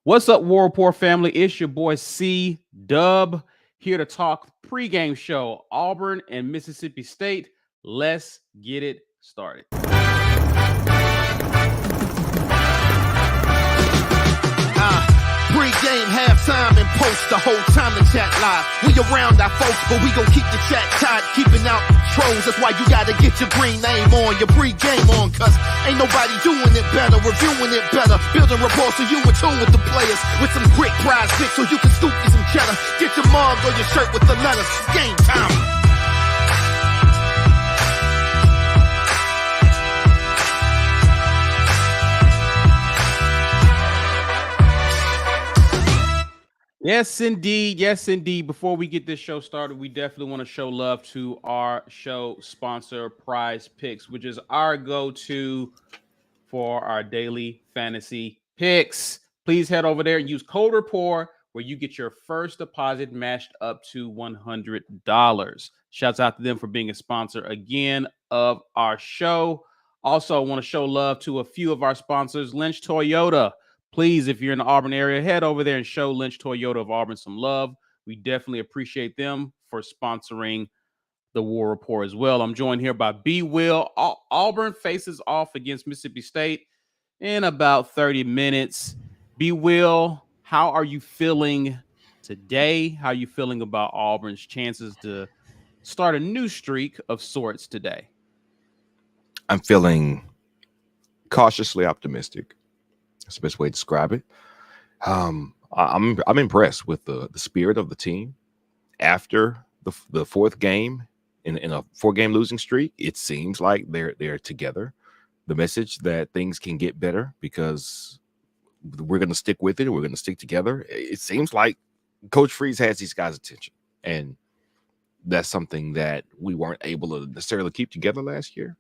What's up, War Report family? It's your boy C Dub here to talk pregame show Auburn and Mississippi State. Let's get it started. Pre-game, halftime, and post the whole time to chat live. We around our folks, but we gon' keep the chat tight, keeping out trolls. That's why you gotta get your green name on, your pre-game on, cause ain't nobody doing it better, reviewing it better, building rapport so you in tune with the players, with some quick prize picks so you can scoop you some cheddar, get your mug or your shirt with the letters. Game time. Yes, indeed. Yes, indeed. Before we get this show started, we definitely want to show love to our show sponsor, Prize Picks, which is our go-to for our daily fantasy picks. Please head over there and use code REPORT where you get your first deposit matched up to $100. Shouts out to them for being a sponsor again of our show. Also, I want to show love to a few of our sponsors, Lynch Toyota. Please, if you're in the Auburn area, head over there and show Lynch Toyota of Auburn some love. We definitely appreciate them for sponsoring the War Report as well. I'm joined here by B. Will. Auburn faces off against Mississippi State in about 30 minutes. B. Will, how are you feeling today? How are you feeling about Auburn's chances to start a new streak of sorts today? I'm feeling cautiously optimistic. That's the best way to describe it. I'm impressed with the spirit of the team after the fourth game in a 4-game losing streak. It seems like they're together. The message that things can get better because we're going to stick with it and we're going to stick together. It seems like Coach Freeze has these guys' attention, and that's something that we weren't able to necessarily keep together last year.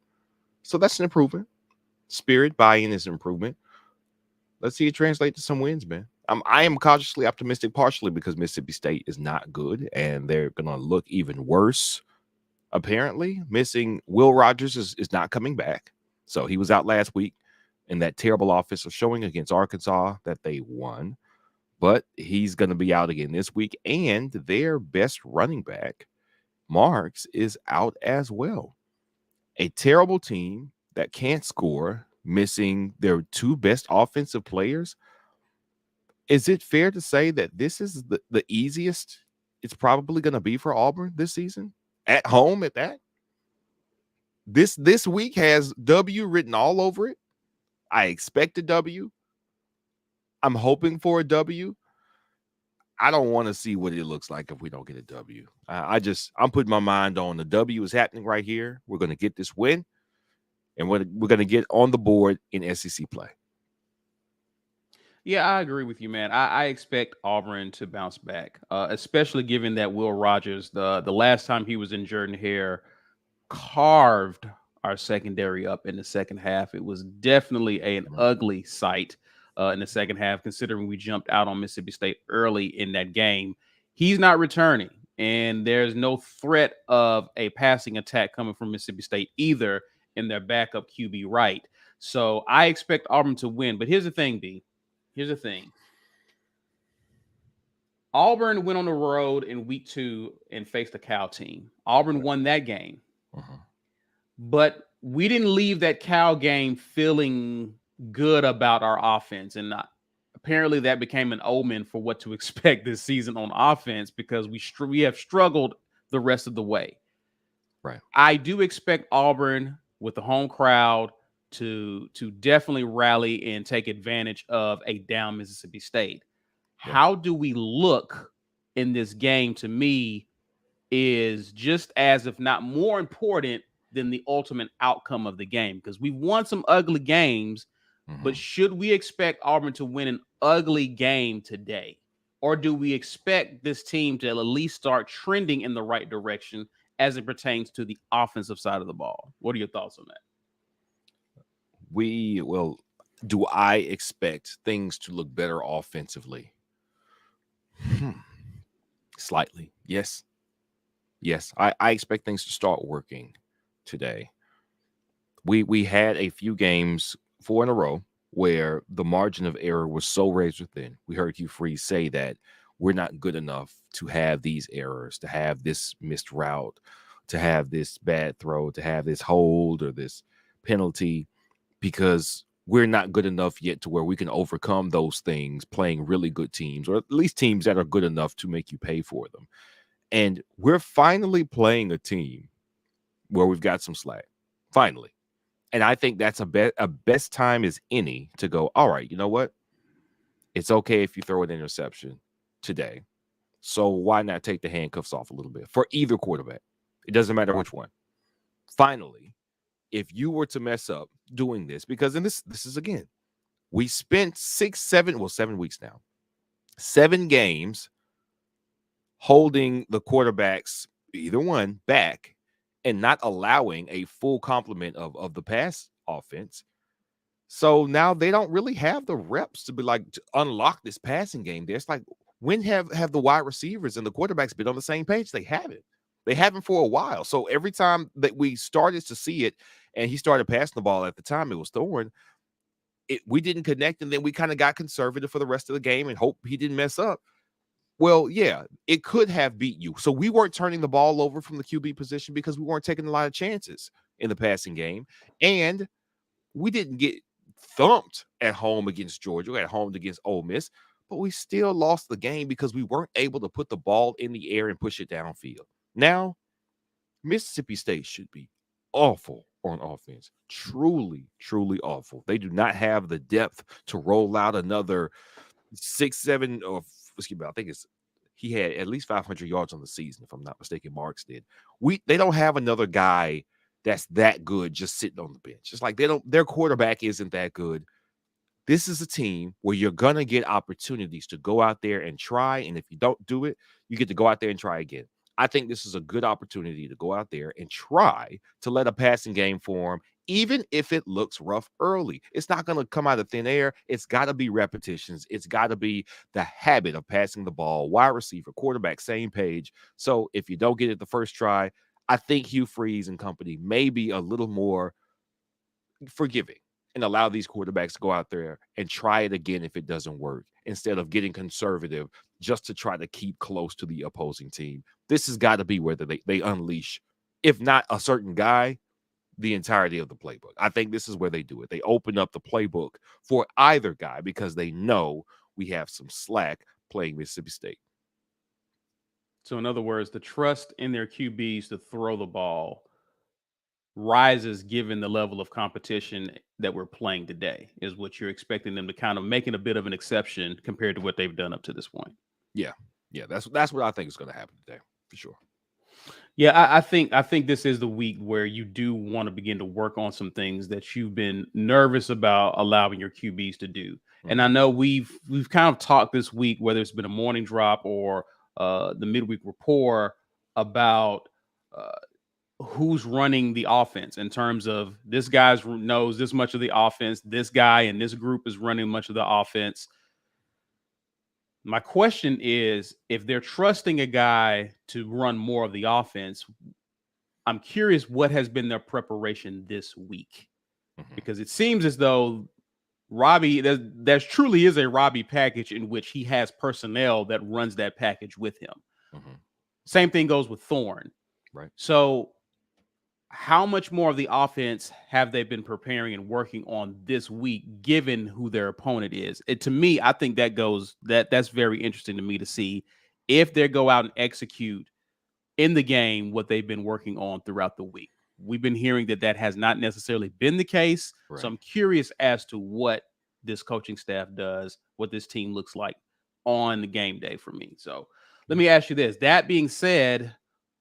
So that's an improvement. Spirit buy-in is an improvement. Let's see it translate to some wins, man. I am cautiously optimistic, partially because Mississippi State is not good, and they're going to look even worse. Apparently, missing Will Rogers is not coming back. So he was out last week in that terrible offensive showing against Arkansas that they won. But he's going to be out again this week, and their best running back, Marks, is out as well. A terrible team that can't score, missing their two best offensive players. Is it fair to say that this is the easiest it's probably going to be for Auburn this season? At home at that? This week has W written all over it. I expect a W. I'm hoping for a W. I don't want to see what it looks like if we don't get a W. I'm putting my mind on the W is happening right here. We're going to get this win. And we're going to get on the board in SEC play. Yeah, I agree with you, man. I expect Auburn to bounce back, especially given that Will Rogers, the last time he was in Jordan-Hare, carved our secondary up in the second half. It was definitely an ugly sight in the second half, considering we jumped out on Mississippi State early in that game. He's not returning, and there's no threat of a passing attack coming from Mississippi State either in their backup QB right. So I expect Auburn to win. But here's the thing, B. Here's the thing. Auburn went on the road in week 2 and faced a Cal team. Auburn won that game. But we didn't leave that Cal game feeling good about our offense. And apparently that became an omen for what to expect this season on offense, because we have struggled the rest of the way. Right. I do expect Auburn with the home crowd to definitely rally and take advantage of a down Mississippi State. Yeah. How do we look in this game, to me, is just as, if not more important than the ultimate outcome of the game, because we've won some ugly games, but should we expect Auburn to win an ugly game today? Or do we expect this team to at least start trending in the right direction as it pertains to the offensive side of the ball? What are your thoughts on that? Do I expect things to look better offensively? Slightly. Yes. I expect things to start working today. We had a few games, 4 in a row, where the margin of error was so razor thin. We heard Hugh Freeze say that we're not good enough to have these errors, to have this missed route, to have this bad throw, to have this hold or this penalty, because we're not good enough yet to where we can overcome those things playing really good teams, or at least teams that are good enough to make you pay for them. And we're finally playing a team where we've got some slack. Finally. And I think that's a best time as any to go, all right, you know what? It's okay if you throw an interception today. So why not take the handcuffs off a little bit for either quarterback? It doesn't matter which one. Finally, if you were to mess up doing this, because in this is, again, we spent 7 weeks now, 7 games holding the quarterbacks, either one, back and not allowing a full complement of the pass offense. So now they don't really have the reps to be like to unlock this passing game. There's like, when have the wide receivers and the quarterbacks been on the same page? They haven't. They haven't for a while. So every time that we started to see it and he started passing the ball, at the time it was Thorne, we didn't connect, and then we kind of got conservative for the rest of the game and hope he didn't mess up. Well, yeah, it could have beat you. So we weren't turning the ball over from the QB position because we weren't taking a lot of chances in the passing game. And we didn't get thumped at home against Georgia, at home against Ole Miss, but we still lost the game because we weren't able to put the ball in the air and push it downfield. Now, Mississippi State should be awful on offense. Truly, truly awful. They do not have the depth to roll out another 6, 7, or excuse me, I think he had at least 500 yards on the season, if I'm not mistaken. Marks did. They don't have another guy that's that good just sitting on the bench. It's like their quarterback isn't that good. This is a team where you're gonna get opportunities to go out there and try, and if you don't do it, you get to go out there and try again. I think this is a good opportunity to go out there and try to let a passing game form, even if it looks rough early. It's not going to come out of thin air. It's got to be repetitions. It's got to be the habit of passing the ball, wide receiver, quarterback, same page. So if you don't get it the first try, I think Hugh Freeze and company may be a little more forgiving and allow these quarterbacks to go out there and try it again if it doesn't work, instead of getting conservative just to try to keep close to the opposing team. This has got to be where they unleash, if not a certain guy, the entirety of the playbook. I think this is where they do it. They open up the playbook for either guy because they know we have some slack playing Mississippi State. So in other words, the trust in their QBs to throw the ball rises given the level of competition that we're playing today, is what you're expecting them to kind of making a bit of an exception compared to what they've done up to this point. Yeah. That's what I think is going to happen today, for sure. Yeah, I think this is the week where you do want to begin to work on some things that you've been nervous about allowing your QBs to do. Mm-hmm. And I know we've kind of talked this week, whether it's been a morning drop or the midweek report, about who's running the offense in terms of this guy knows this much of the offense. This guy and this group is running much of the offense. My question is, if they're trusting a guy to run more of the offense, I'm curious what has been their preparation this week, because it seems as though Robbie, there truly is a Robbie package in which he has personnel that runs that package with him. Mm-hmm. Same thing goes with Thorne. Right. So how much more of the offense have they been preparing and working on this week, given who their opponent is? To me, I think that's very interesting to me to see if they go out and execute in the game what they've been working on throughout the week. We've been hearing that has not necessarily been the case. Right. So I'm curious as to what this coaching staff does, what this team looks like on the game day for me. So let me ask you this. That being said,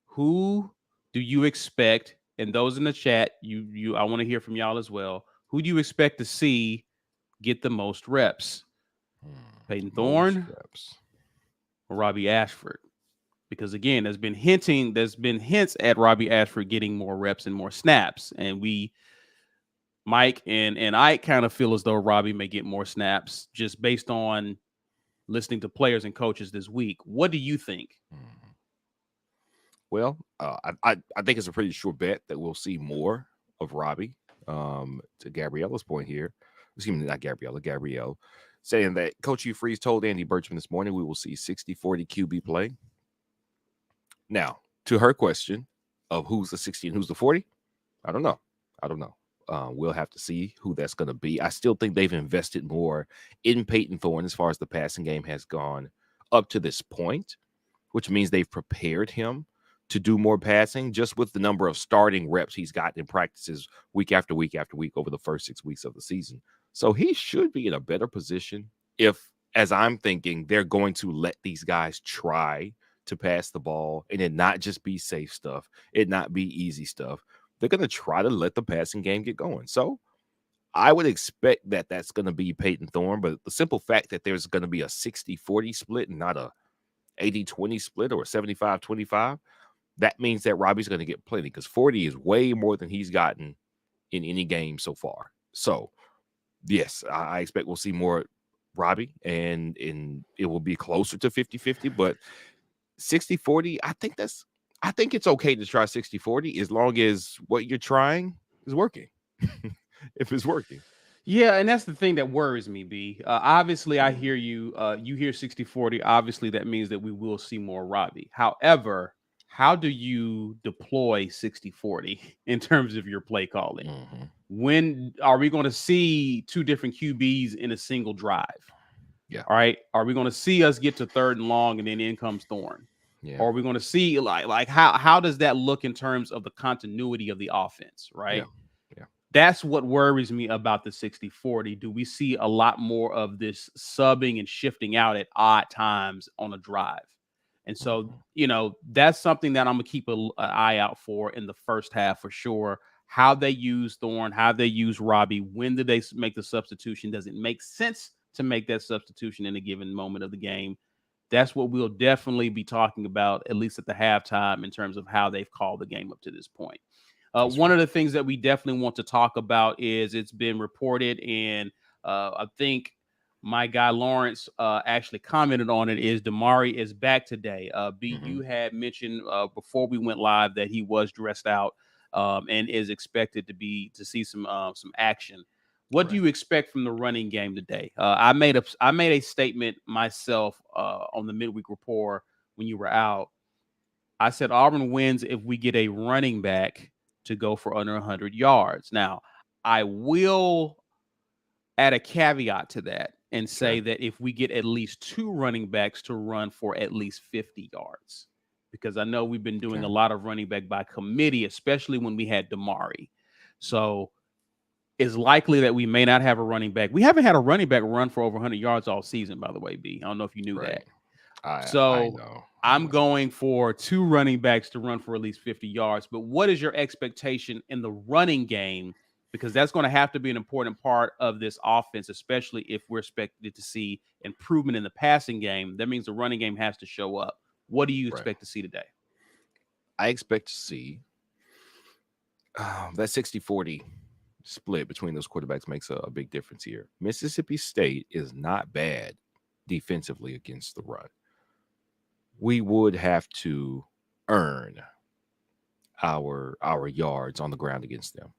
who do you expect? And those in the chat, I want to hear from y'all as well. Who do you expect to see get the most reps? Peyton Thorne or Robbie Ashford? Because again, there's been hints at Robbie Ashford getting more reps and more snaps. And Mike and I kind of feel as though Robbie may get more snaps just based on listening to players and coaches this week. What do you think? Well, I think it's a pretty sure bet that we'll see more of Robbie. To Gabriella's point here, excuse me, not Gabrielle, saying that Coach Hugh Freeze told Andy Birchman this morning we will see 60-40 QB play. Now, to her question of who's the 60 and who's the 40, I don't know. We'll have to see who that's going to be. I still think they've invested more in Peyton Thorne as far as the passing game has gone up to this point, which means they've prepared him to do more passing just with the number of starting reps he's gotten in practices week after week after week over the first 6 weeks of the season. So he should be in a better position if, as I'm thinking, they're going to let these guys try to pass the ball and it not just be safe stuff, it not be easy stuff. They're going to try to let the passing game get going. So I would expect that that's going to be Peyton Thorne, but the simple fact that there's going to be a 60-40 split and not a 80-20 split or a 75-25, that means that Robbie's going to get plenty because 40 is way more than he's gotten in any game so far. So, yes, I expect we'll see more Robbie, and it will be closer to 50-50, but 60-40, I think it's okay to try 60-40 as long as what you're trying is working. If it's working. Yeah, and that's the thing that worries me, B. Obviously, I hear you. You hear 60-40. Obviously, that means that we will see more Robbie. However, how do you deploy 60-40 in terms of your play calling? Mm-hmm. When are we going to see two different QBs in a single drive? Yeah. All right. Are we going to see us get to 3rd and long and then in comes Thorne? Yeah. Or are we going to see like how does that look in terms of the continuity of the offense? Right. Yeah. That's what worries me about the 60-40. Do we see a lot more of this subbing and shifting out at odd times on a drive? And so, that's something that I'm going to keep an eye out for in the first half for sure. How they use Thorne, how they use Robbie. When do they make the substitution? Does it make sense to make that substitution in a given moment of the game? That's what we'll definitely be talking about, at least at the halftime, in terms of how they've called the game up to this point. One of the things that we definitely want to talk about is it's been reported, and I think my guy Lawrence actually commented on it, is Damari is back today. B, you had mentioned before we went live that he was dressed out and is expected to see some action. What do you expect from the running game today? I made a statement myself on the midweek report when you were out. I said Auburn wins if we get a running back to go for under 100 yards. Now, I will add a caveat to that and say that if we get at least 2 running backs to run for at least 50 yards, because I know we've been doing a lot of running back by committee, especially when we had Damari. So it's likely that we may not have a running back. We haven't had a running back run for over 100 yards all season, by the way, B. I don't know if you knew that. I know. I'm going for 2 running backs to run for at least 50 yards. But what is your expectation in the running game? Because that's going to have to be an important part of this offense, especially if we're expected to see improvement in the passing game. That means the running game has to show up. What do you expect to see today? I expect to see that 60-40 split between those quarterbacks makes a big difference here. Mississippi State is not bad defensively against the run. We would have to earn our yards on the ground against them.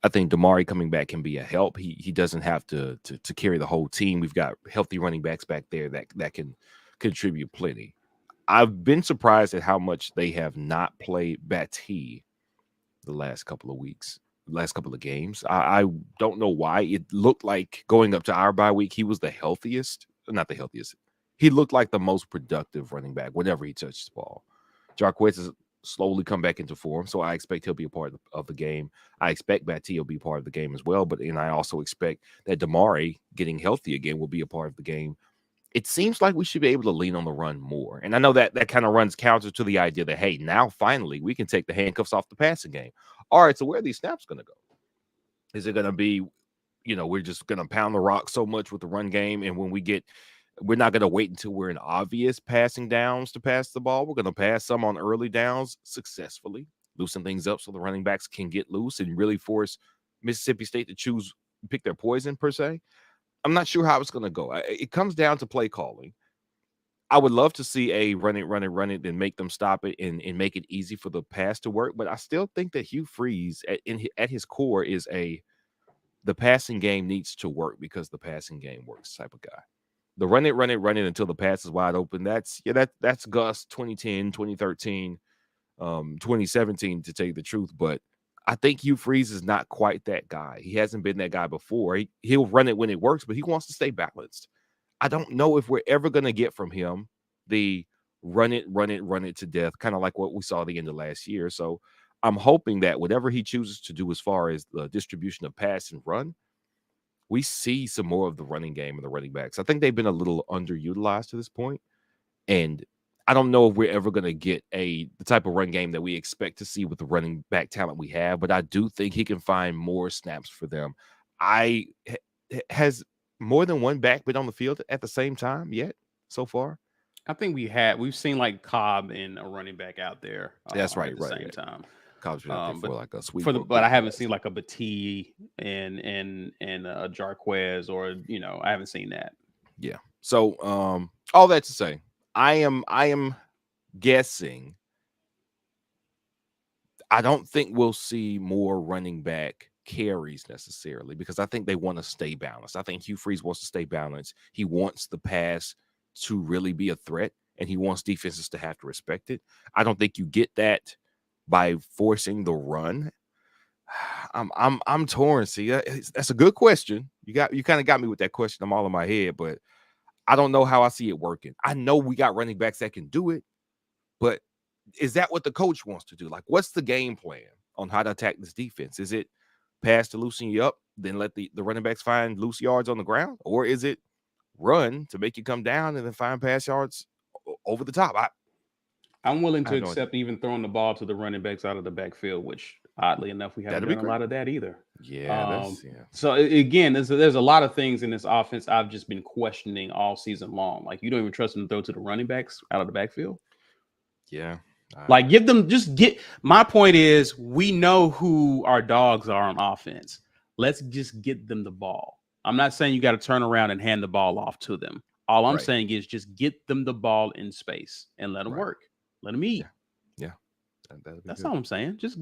I think Damari coming back can be a help. He doesn't have to carry the whole team. We've got healthy running backs back there that can contribute plenty. I've been surprised at how much they have not played Batty the last couple of weeks, last couple of games. I don't know why. It looked like going up to our bye week, he was the healthiest. Not the healthiest. He looked like the most productive running back whenever he touched the ball. Jarquez has slowly come back into form, so I expect he'll be a part of the game. I expect Batty will be part of the game as well, and I also expect that Damari getting healthy again will be a part of the game. It seems like we should be able to lean on the run more. And I know that kind of runs counter to the idea that, hey, now finally we can take the handcuffs off the passing game. All right, so where are these snaps going to go? Is it going to be, we're just going to pound the rock so much with the run game, and when we're not going to wait until we're in obvious passing downs to pass the ball. We're going to pass some on early downs successfully, loosen things up so the running backs can get loose and really force Mississippi State to pick their poison per se. I'm not sure how it's going to go. It comes down to play calling. I would love to see a run it, and make them stop it and make it easy for the pass to work. But I still think that Hugh Freeze at his core is a the passing game needs to work because the passing game works type of guy. The run it until the pass is wide open. That's Gus 2010, 2013, 2017 to tell you the truth. But I think Hugh Freeze is not quite that guy. He hasn't been that guy before. He'll run it when it works, but he wants to stay balanced. I don't know if we're ever going to get from him the run it to death, kind of like what we saw at the end of last year. So I'm hoping that whatever he chooses to do as far as the distribution of pass and run, we see some more of the running game and the running backs. I think they've been a little underutilized to this point, and I don't know if we're ever going to get the type of run game that we expect to see with the running back talent we have, but I do think he can find more snaps for them. Has more than one back been on the field at the same time yet so far? I think we've seen like Cobb and a running back out there. That's right, at the same time. Cobb's been out there for like a sweet. But I haven't seen like a Batee and a Jarquez, or I haven't seen that. Yeah. So all that to say, I am guessing I don't think we'll see more running back carries necessarily, because I think they want to stay balanced. I think Hugh Freeze wants to stay balanced. He wants the pass to really be a threat, and he wants defenses to have to respect it. I don't think you get that by forcing the run. I'm torn. See, that's a good question. You kind of got me with that question. I'm all in my head, but I don't know how I see it working. I know we got running backs that can do it, but is that what the coach wants to do? Like, what's the game plan on how to attack this defense? Is it pass to loosen you up, then let the running backs find loose yards on the ground? Or is it run to make you come down and then find pass yards over the top? I'm willing to accept even throwing the ball to the running backs out of the backfield, which oddly enough, we haven't done a lot of that either. Yeah. So again, there's a lot of things in this offense I've just been questioning all season long. Like, you don't even trust them to throw to the running backs out of the backfield. Yeah. Like, my point is, we know who our dogs are on offense. Let's just get them the ball. I'm not saying you got to turn around and hand the ball off to them. All I'm saying is just get them the ball in space and let them work. Let them eat. Yeah. That's all I'm saying. Just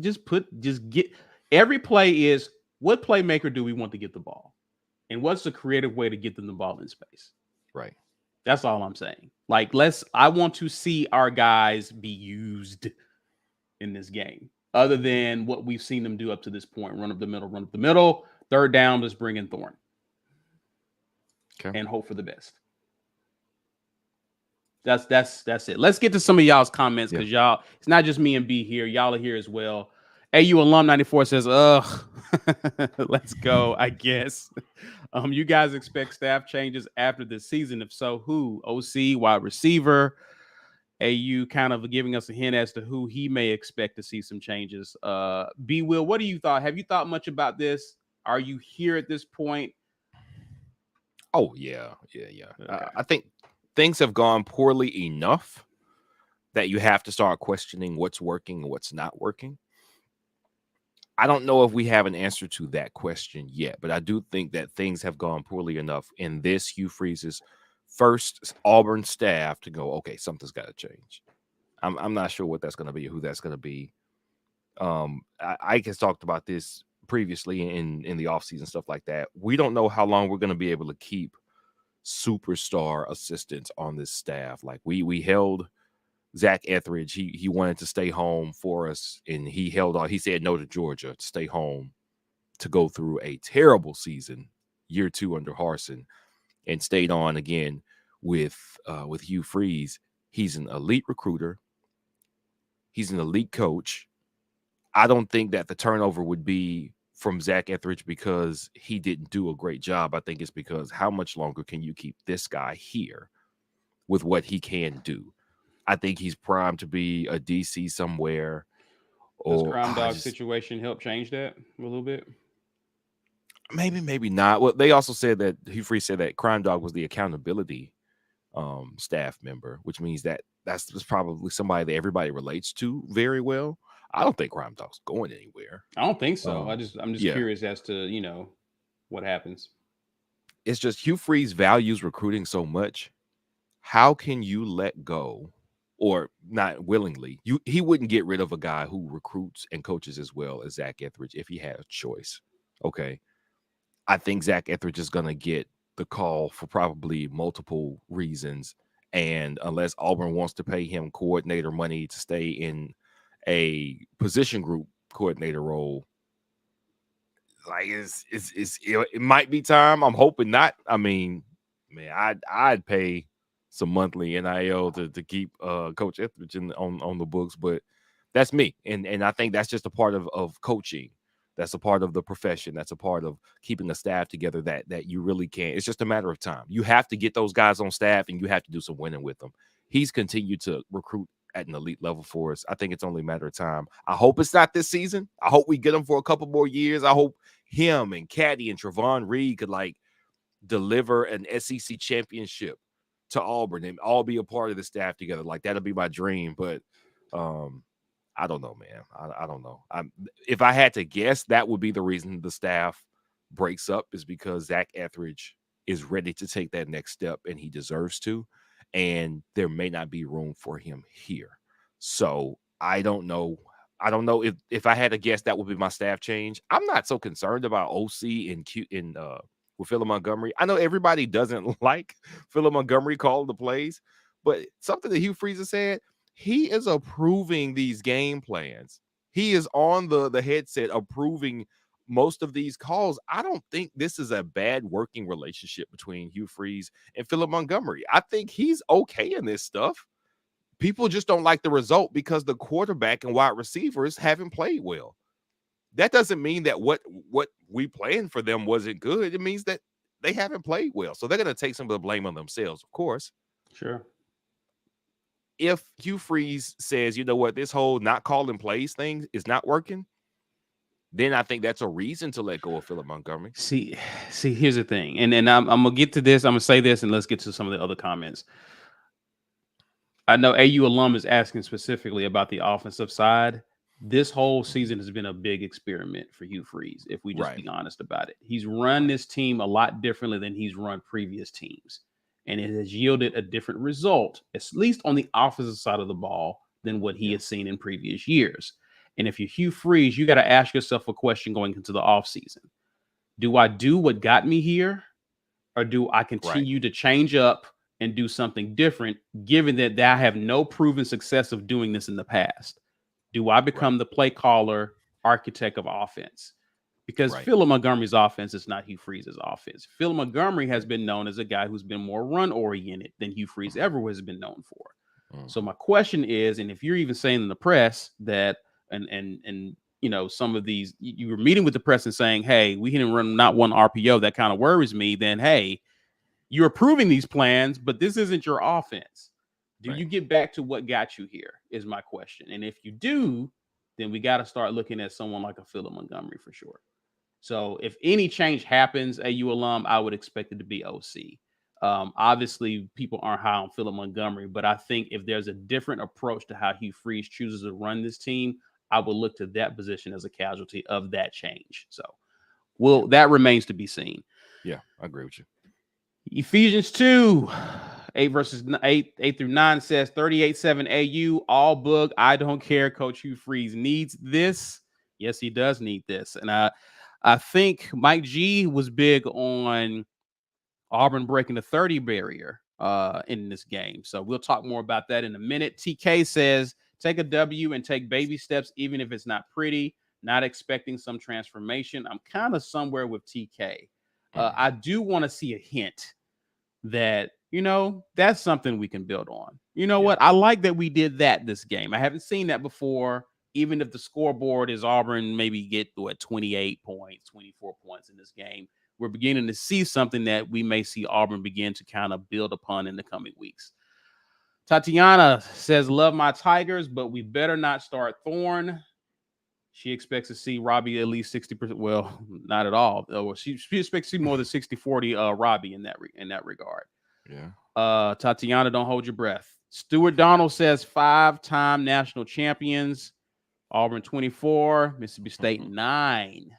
get every play is, what playmaker do we want to get the ball? And what's the creative way to get them the ball in space? Right. That's all I'm saying. Like, I want to see our guys be used in this game, other than what we've seen them do up to this point. Run up the middle, third down, let's bring in Thorne. Okay. And hope for the best. That's it. Let's get to some of y'all's comments, because y'all, it's not just me and B here. Y'all are here as well. AU Alum 94 says, ugh, let's go, I guess. You guys expect staff changes after this season? If so, who? OC, wide receiver. AU kind of giving us a hint as to who he may expect to see some changes. B Will, what do you thought? Have you thought much about this? Are you here at this point? Oh, yeah. Okay. I think things have gone poorly enough that you have to start questioning what's working and what's not working. I don't know if we have an answer to that question yet, but I do think that things have gone poorly enough in this Hugh Freeze's first Auburn staff to go, okay, something's got to change. I'm not sure what that's going to be, who that's going to be. Ike has talked about this previously in the offseason, stuff like that. We don't know how long we're going to be able to keep superstar assistants on this staff. Like, we held Zach Etheridge. He wanted to stay home for us, and he held on. He said no to Georgia to stay home to go through a terrible season, year 2 under Harsin, and stayed on again with Hugh Freeze. He's an elite recruiter. He's an elite coach. I don't think that the turnover would be from Zach Etheridge because he didn't do a great job. I think it's because how much longer can you keep this guy here with what he can do? I think he's primed to be a DC somewhere. Does Crime Dog situation help change that a little bit? Maybe not. Well, they also said that Hugh Freeze said that Crime Dog was the accountability staff member, which means that that's probably somebody that everybody relates to very well. I don't think Crime Dog's going anywhere. I don't think so. I'm just curious as to, what happens. It's just Hugh Freeze values recruiting so much. How can you let go, or not willingly? He wouldn't get rid of a guy who recruits and coaches as well as Zach Etheridge if he had a choice. Okay. I think Zach Etheridge is going to get the call for probably multiple reasons. And unless Auburn wants to pay him coordinator money to stay in a position group coordinator role, like it might be time. I'm hoping not. I mean, man, I'd pay some monthly NIL to keep Coach Etheridge on the books, but that's me. And I think that's just a part of coaching. That's a part of the profession. That's a part of keeping a staff together that you really can't. It's just a matter of time. You have to get those guys on staff and you have to do some winning with them. He's continued to recruit at an elite level for us. I think it's only a matter of time. I hope it's not this season. I hope we get him for a couple more years. I hope him and Caddy and Trevon Reed could like deliver an SEC championship to Auburn and all be a part of the staff together. Like that'll be my dream. But I don't know, man. I don't know. If I had to guess, that would be the reason the staff breaks up, is because Zach Etheridge is ready to take that next step and he deserves to. And there may not be room for him here. So I don't know. I don't know if I had to guess, that would be my staff change. I'm not so concerned about OC with Philip Montgomery. I know everybody doesn't like Philip Montgomery calling the plays, but something that Hugh Freeze said, he is approving these game plans. He is on the headset approving most of these calls. I don't think this is a bad working relationship between Hugh Freeze and Philip Montgomery. I think he's okay in this stuff. People just don't like the result because the quarterback and wide receivers haven't played well. That doesn't mean that what we planned for them wasn't good. It means that they haven't played well. So they're going to take some of the blame on themselves, of course. Sure. If Hugh Freeze says, you know what, this whole not calling plays thing is not working, then I think that's a reason to let go of Philip Montgomery. See, here's the thing. And I'm going to get to this. I'm going to say this, and let's get to some of the other comments. I know AU alum is asking specifically about the offensive side. This whole season has been a big experiment for Hugh Freeze, if we just be honest about it. He's run this team a lot differently than he's run previous teams. And it has yielded a different result, at least on the offensive side of the ball, than what he has seen in previous years. And if you're Hugh Freeze, you got to ask yourself a question going into the offseason. Do I do what got me here, or do I continue to change up and do something different, given that I have no proven success of doing this in the past? Do I become the play caller, architect of offense? Because Philip Montgomery's offense is not Hugh Freeze's offense. Philip Montgomery has been known as a guy who's been more run-oriented than Hugh Freeze ever has been known for. So my question is, and if you're even saying in the press that, and you know, some of these, you were meeting with the press and saying, hey, we didn't run not one RPO, that kind of worries me, then, hey, you're approving these plans, but this isn't your offense. Do you get back to what got you here is my question. And if you do, then we got to start looking at someone like a Philip Montgomery for sure. So if any change happens, AU alum, I would expect it to be OC. Obviously, people aren't high on Philip Montgomery, but I think if there's a different approach to how Hugh Freeze chooses to run this team, I would look to that position as a casualty of that change. So, that remains to be seen. Yeah, I agree with you. Ephesians 2, 8 through 9 says 38-7 AU, all book. I don't care. Coach Hugh Freeze needs this. Yes, he does need this. And I think Mike G was big on Auburn breaking the 30 barrier in this game. So we'll talk more about that in a minute. TK says, take a W and take baby steps, even if it's not pretty, not expecting some transformation. I'm kind of somewhere with TK. I do want to see a hint that, you know, that's something we can build on. You know what? I like that we did that this game. I haven't seen that before. Even if the scoreboard is Auburn maybe get 28 points, 24 points in this game, we're beginning to see something that we may see Auburn begin to kind of build upon in the coming weeks. Tatiana says, love my Tigers, but we better not start Thorne. She expects to see Robbie at least 60%. Well, not at all. She expects to see more than 60-40 Robbie in that regard. Yeah. Tatiana, don't hold your breath. Stuart Donald says 5-time national champions. Auburn 24, Mississippi State 9.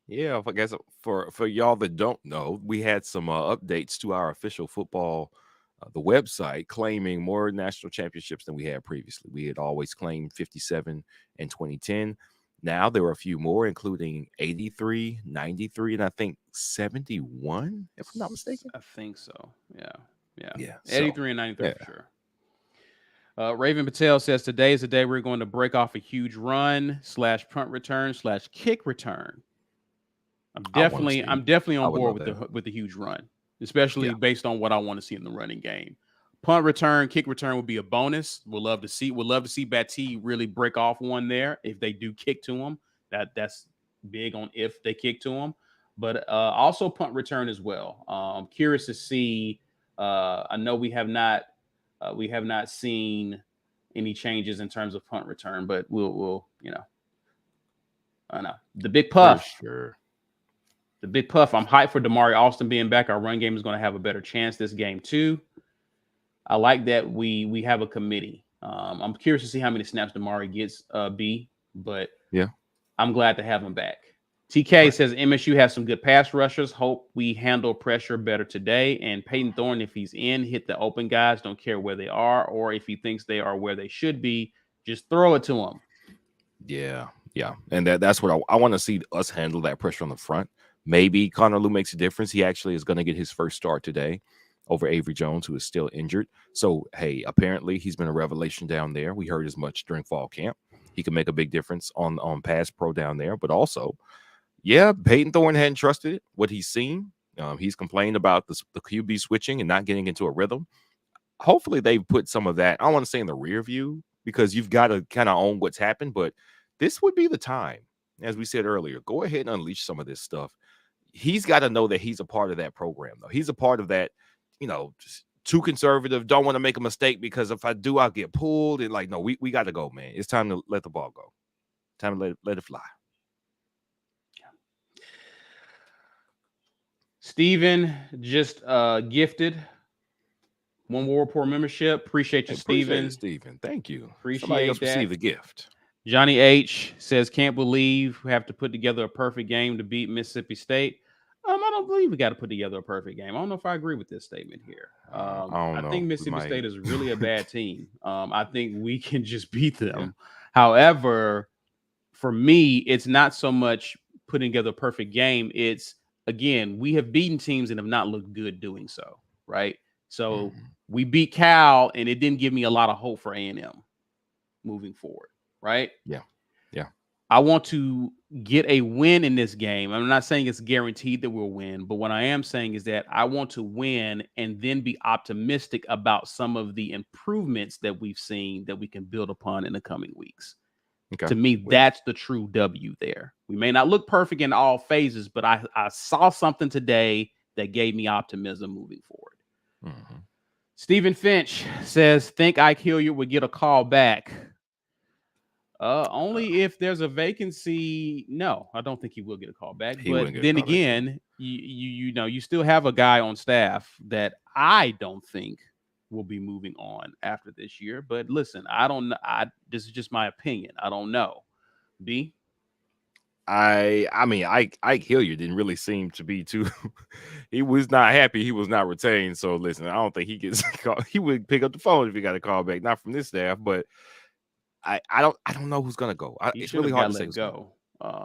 Yeah, I guess for y'all that don't know, we had some updates to our official football, the website, claiming more national championships than we had previously. We had always claimed 57 in 2010. Now there were a few more, including 83, 93, and I think 71, if I'm not mistaken. I think so. Yeah. Yeah, 83 and 93 yeah. for sure. Raven Patel says today is the day we're going to break off a huge run / punt return / kick return. I'm definitely on board with the huge run, especially based on what I want to see in the running game. Punt return, kick return would be a bonus. We'd love to see Battie really break off one there if they do kick to him. That's big on if they kick to him, but also punt return as well. I'm curious to see. I know we have not seen any changes in terms of punt return, but we'll I know the big puff. For sure. The big puff. I'm hyped for Damari Austin being back. Our run game is going to have a better chance this game too. I like that we have a committee. I'm curious to see how many snaps Damari gets, but yeah, I'm glad to have him back. TK says MSU has some good pass rushers. Hope we handle pressure better today. And Peyton Thorne, if he's in, hit the open guys. Don't care where they are, or if he thinks they are where they should be, just throw it to him. Yeah. And that's what I want to see us handle that pressure on the front. Maybe Connor Lew makes a difference. He actually is going to get his first start today over Avery Jones, who is still injured. So, hey, apparently he's been a revelation down there. We heard as much during fall camp. He can make a big difference on pass pro down there. But also, yeah, Peyton Thorne hadn't trusted what he's seen. He's complained about the QB switching and not getting into a rhythm. Hopefully they've put some of that, I don't want to say in the rear view, because you've got to kind of own what's happened. But this would be the time, as we said earlier, go ahead and unleash some of this stuff. He's got to know that he's a part of that program, though. He's a part of that, just too conservative. Don't want to make a mistake because if I do, I'll get pulled. And no, we got to go, man. It's time to let the ball go. Time to let it fly. Steven just gifted One War Report membership. Appreciate you, Steven. Steven, thank you. Appreciate Somebody else that. received the gift. Johnny H says, can't believe we have to put together a perfect game to beat Mississippi State. I don't believe we got to put together a perfect game. I don't know if I agree with this statement here. I think Mississippi State is really a bad team. I think we can just beat them. Yeah. However, for me, it's not so much putting together a perfect game. It's, again, we have beaten teams and have not looked good doing so, right? So we beat Cal, and it didn't give me a lot of hope for A&M moving forward. Right? Yeah. I want to get a win in this game. I'm not saying it's guaranteed that we'll win, but what I am saying is that I want to win and then be optimistic about some of the improvements that we've seen that we can build upon in the coming weeks. Okay. To me, that's the true W there. We may not look perfect in all phases, but I saw something today that gave me optimism moving forward. Stephen Finch says, think Ike Hilliard would get a call back. Only if there's a vacancy. No, I don't think he will get a call back. But then again, you still have a guy on staff that I don't think will be moving on after this year. But listen, I don't know. This is just my opinion. I don't know. B. I mean, Ike Hilliard didn't really seem to be too. He was not happy. He was not retained. So listen, I don't think he gets a call. He would pick up the phone if he got a call back. Not from this staff, but. I don't know who's gonna go. It's really hard to say. Go.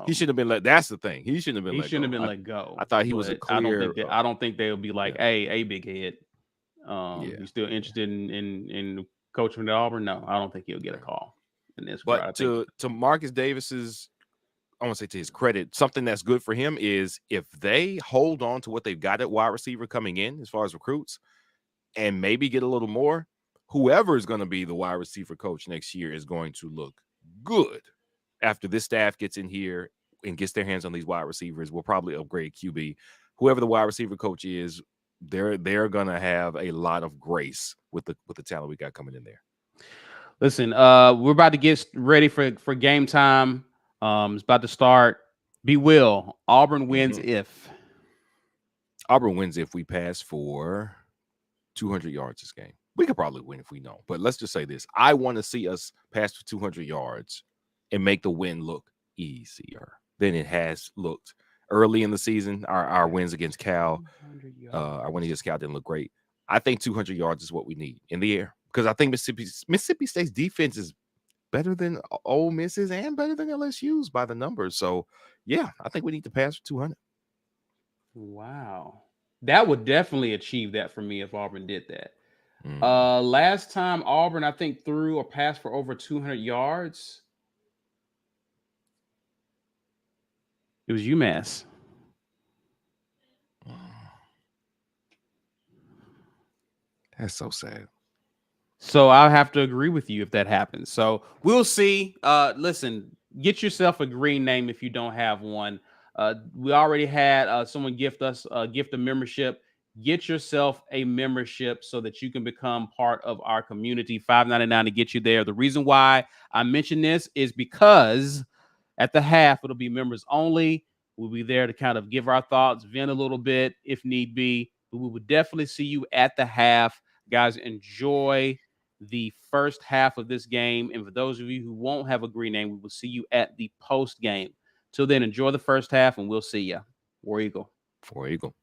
He shouldn't have been let. That's the thing. He shouldn't have been. He shouldn't have been let go. I thought he was a clear. I don't think they'll be like, hey, big head. You still interested in coaching at Auburn? No, I don't think he'll get a call in this. But to Marcus Davis's, I want to say to his credit, something that's good for him is if they hold on to what they've got at wide receiver coming in as far as recruits, and maybe get a little more. Whoever is going to be the wide receiver coach next year is going to look good after this staff gets in here and gets their hands on these wide receivers. We'll probably upgrade QB. Whoever the wide receiver coach is, they're going to have a lot of grace with the talent we got coming in there. Listen, we're about to get ready for game time. It's about to start. Be Will. Auburn wins if. Auburn wins if we pass for 200 yards this game. We could probably win if we know. But let's just say this. I want to see us pass for 200 yards and make the win look easier than it has looked early in the season. Our wins against Cal, our win against Cal didn't look great. I think 200 yards is what we need in the air because I think Mississippi State's defense is better than Ole Miss's and better than LSU's by the numbers. So, yeah, I think we need to pass for 200. Wow. That would definitely achieve that for me if Auburn did that. Mm. Last time Auburn, I think, threw or passed for over 200 yards. It was UMass. That's so sad. So I'll have to agree with you if that happens. So we'll see. Listen, get yourself a green name if you don't have one. We already had someone gift a membership. Get yourself a membership so that you can become part of our community. $5.99 to get you there. The reason why I mention this is because at the half, it'll be members only. We'll be there to kind of give our thoughts, vent a little bit if need be. But we will definitely see you at the half. Guys, enjoy the first half of this game. And for those of you who won't have a green name, we will see you at the post game. Till then, enjoy the first half, and we'll see you. War Eagle. For Eagle.